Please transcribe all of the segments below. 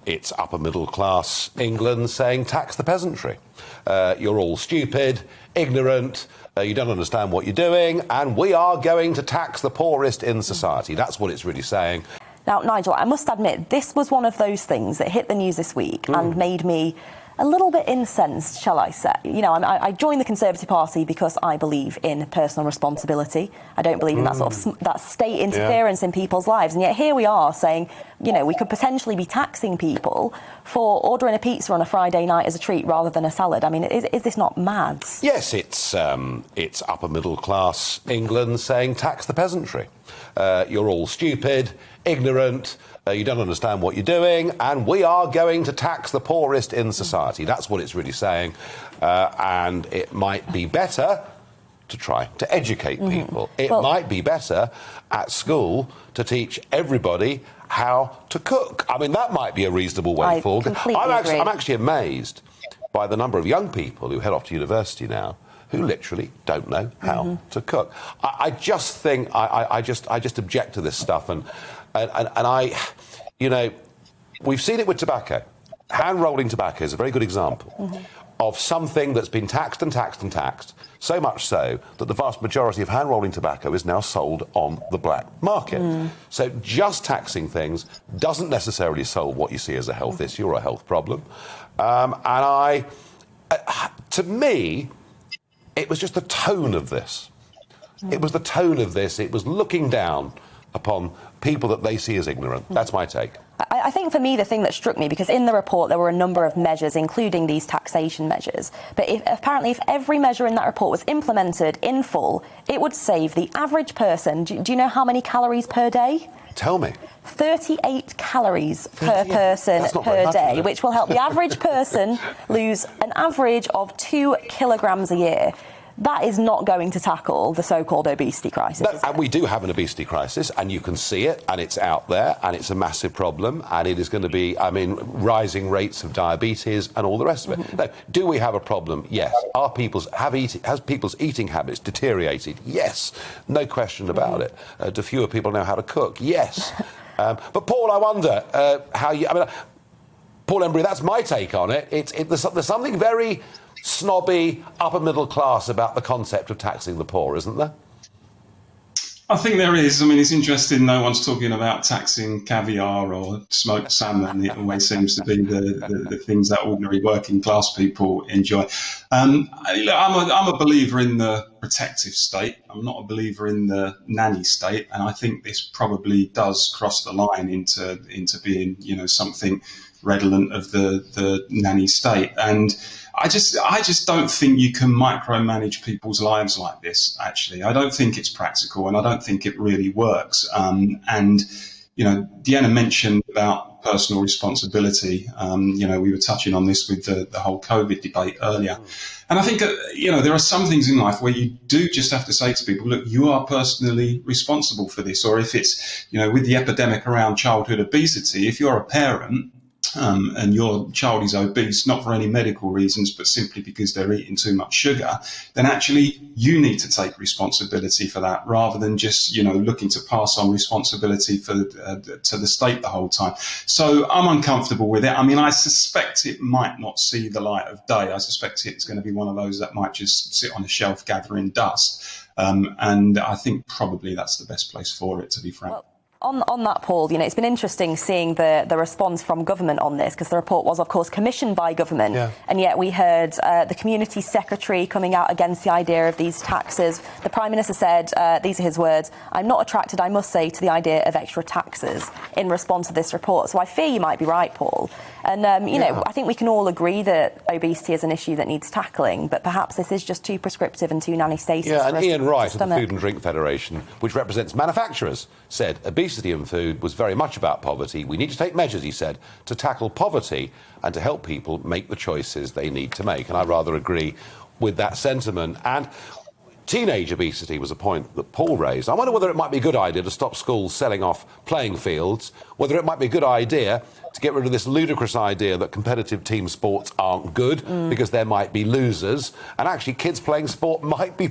It's upper middle class England saying tax the peasantry. You're all stupid, ignorant, you don't understand what you're doing, and we are going to tax the poorest in society. That's what it's really saying. Now, Nigel, I must admit, this was one of those things that hit the news this week and made me a little bit incensed, shall I say. You know, I joined the Conservative Party because I believe in personal responsibility. I don't believe in that sort of that state interference in people's lives. And yet here we are saying, you know, we could potentially be taxing people for ordering a pizza on a Friday night as a treat rather than a salad. I mean, is this not mad? Yes, it's upper middle class England saying tax the peasantry. You're all stupid, ignorant, you don't understand what you're doing, and we are going to tax the poorest in society. That's what it's really saying. And it might be better to try to educate people. It might be better at school to teach everybody how to cook. I mean, that might be a reasonable way forward. I'm actually amazed by the number of young people who head off to university now who literally don't know how to cook. I just think I just object to this stuff, and I, you know, we've seen it with tobacco. Hand rolling tobacco is a very good example of something that's been taxed and taxed and taxed, so much so that the vast majority of hand rolling tobacco is now sold on the black market. So just taxing things doesn't necessarily solve what you see as a health issue or a health problem. And to me, it was just the tone of this. It was the tone of this. It was looking down upon people that they see as ignorant. That's my take. I think for me, the thing that struck me, because in the report there were a number of measures, including these taxation measures, but apparently if every measure in that report was implemented in full, it would save the average person, do you know how many calories per day? Tell me. 38 calories per person per day, which will help the average person lose an average of 2 kilograms a year. That is not going to tackle the so-called obesity crisis. No, and we do have an obesity crisis, and you can see it, and it's out there, and it's a massive problem, and it is going to be, I mean, rising rates of diabetes and all the rest of it. Now, do we have a problem? Yes. Has people's eating habits deteriorated? Yes. No question about it. Do fewer people know how to cook? Yes. But Paul, I wonder how you... I mean, Paul Embry, that's my take on it. There's something very snobby, upper middle class about the concept of taxing the poor, isn't there? I think there is. I mean, it's interesting. No one's talking about taxing caviar or smoked salmon. It always seems to be the things that ordinary working class people enjoy. I'm a believer in the protective state. I'm not a believer in the nanny state, and I think this probably does cross the line into being, you know, something redolent of the nanny state. And I just don't think you can micromanage people's lives like this, actually. I don't think it's practical, and I don't think it really works. And, you know, Dehenna mentioned about personal responsibility. You know, we were touching on this with the whole COVID debate earlier. And I think, you know, there are some things in life where you do just have to say to people, look, you are personally responsible for this. Or if it's, you know, with the epidemic around childhood obesity, if you're a parent, and your child is obese, not for any medical reasons, but simply because they're eating too much sugar, then actually you need to take responsibility for that, rather than just, you know, looking to pass on responsibility to the state the whole time. So I'm uncomfortable with it. I mean, I suspect it might not see the light of day. I suspect it's going to be one of those that might just sit on a shelf gathering dust. And I think probably that's the best place for it, to be frank. Well, on that, Paul, you know, it's been interesting seeing the response from government on this, because the report was, of course, commissioned by government, and yet we heard the Community Secretary coming out against the idea of these taxes. The Prime Minister said, these are his words, "I'm not attracted, I must say, to the idea of extra taxes," in response to this report. So I fear you might be right, Paul. And, you know, I think we can all agree that obesity is an issue that needs tackling, but perhaps this is just too prescriptive and too nanny-status. Yeah, and Ian Wright of the Food and Drink Federation, which represents manufacturers, said obesity in food was very much about poverty. We need to take measures, he said, to tackle poverty and to help people make the choices they need to make. And I rather agree with that sentiment. And teenage obesity was a point that Paul raised. I wonder whether it might be a good idea to stop schools selling off playing fields, whether it might be a good idea to get rid of this ludicrous idea that competitive team sports aren't good because there might be losers, and actually kids playing sport might be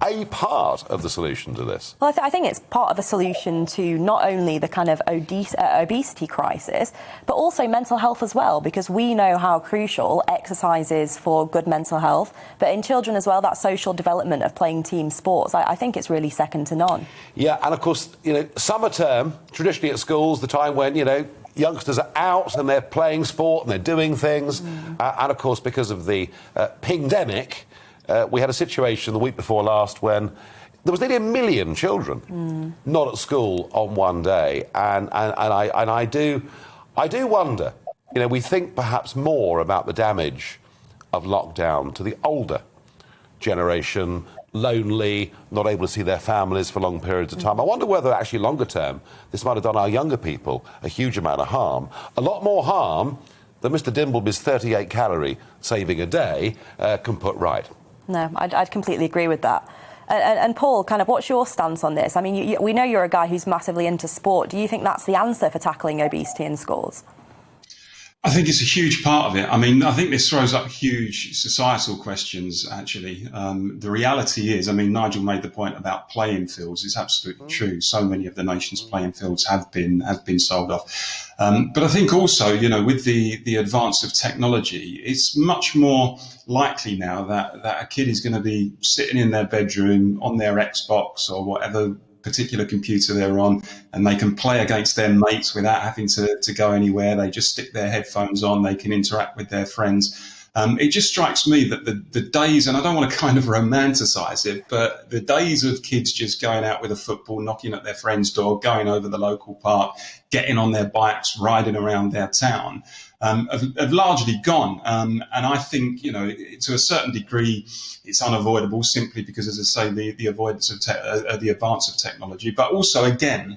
a part of the solution to this? Well, I think it's part of a solution to not only the kind of obesity crisis, but also mental health as well, because we know how crucial exercise is for good mental health. But in children as well, that social development of playing team sports, I think it's really second to none. Yeah, and of course, summer term, traditionally at schools, the time when, youngsters are out and they're playing sport and they're doing things. And of course, because of the pingdemic, we had a situation the week before last when there was nearly 1 million children not at school on one day, and I do wonder. We think perhaps more about the damage of lockdown to the older generation, lonely, not able to see their families for long periods of time. I wonder whether actually longer term this might have done our younger people a huge amount of harm, a lot more harm than Mr. Dimbleby's 38 calorie saving a day can put right. No, I'd completely agree with that. And Paul, kind of, what's your stance on this? I mean, we know you're a guy who's massively into sport. Do you think that's the answer for tackling obesity in schools? I think it's a huge part of it. I mean, I think this throws up huge societal questions, actually. The reality is, I mean, Nigel made the point about playing fields. It's absolutely true. So many of the nation's playing fields have been sold off. But I think also, with the advance of technology, it's much more likely now that a kid is going to be sitting in their bedroom on their Xbox or whatever particular computer they're on, and they can play against their mates without having to go anywhere. They just stick their headphones on, they can interact with their friends. It just strikes me that the days, and I don't want to kind of romanticize it, but the days of kids just going out with a football, knocking at their friend's door, going over the local park, getting on their bikes, riding around their town, have largely gone. And I think, to a certain degree, it's unavoidable simply because, as I say, the avoidance of the advance of technology. But also, again,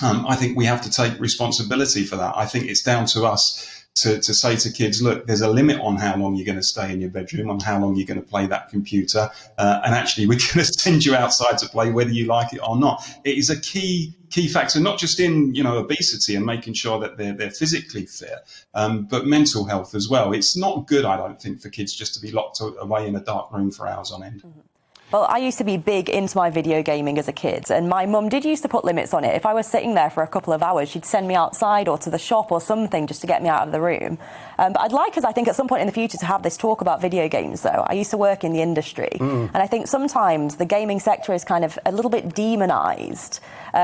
I think we have to take responsibility for that. I think it's down to us to say to kids, look, there's a limit on how long you're going to stay in your bedroom, on how long you're going to play that computer. And actually, we're going to send you outside to play whether you like it or not. It is a key factor, not just in, obesity and making sure that they're physically fit, but mental health as well. It's not good, I don't think, for kids just to be locked away in a dark room for hours on end. Well, I used to be big into my video gaming as a kid, and my mum did used to put limits on it. If I was sitting there for a couple of hours, she'd send me outside or to the shop or something just to get me out of the room. But I'd like us, I think, at some point in the future to have this talk about video games, though. I used to work in the industry, and I think sometimes the gaming sector is kind of a little bit demonised,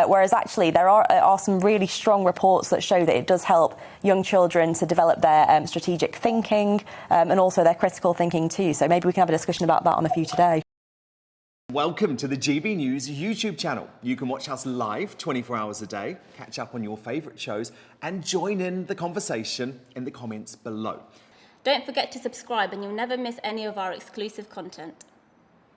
whereas actually there are some really strong reports that show that it does help young children to develop their strategic thinking and also their critical thinking too. So maybe we can have a discussion about that on a future day. Welcome to the GB News YouTube channel. You can watch us live 24 hours a day, catch up on your favourite shows and join in the conversation in the comments below. Don't forget to subscribe and you'll never miss any of our exclusive content.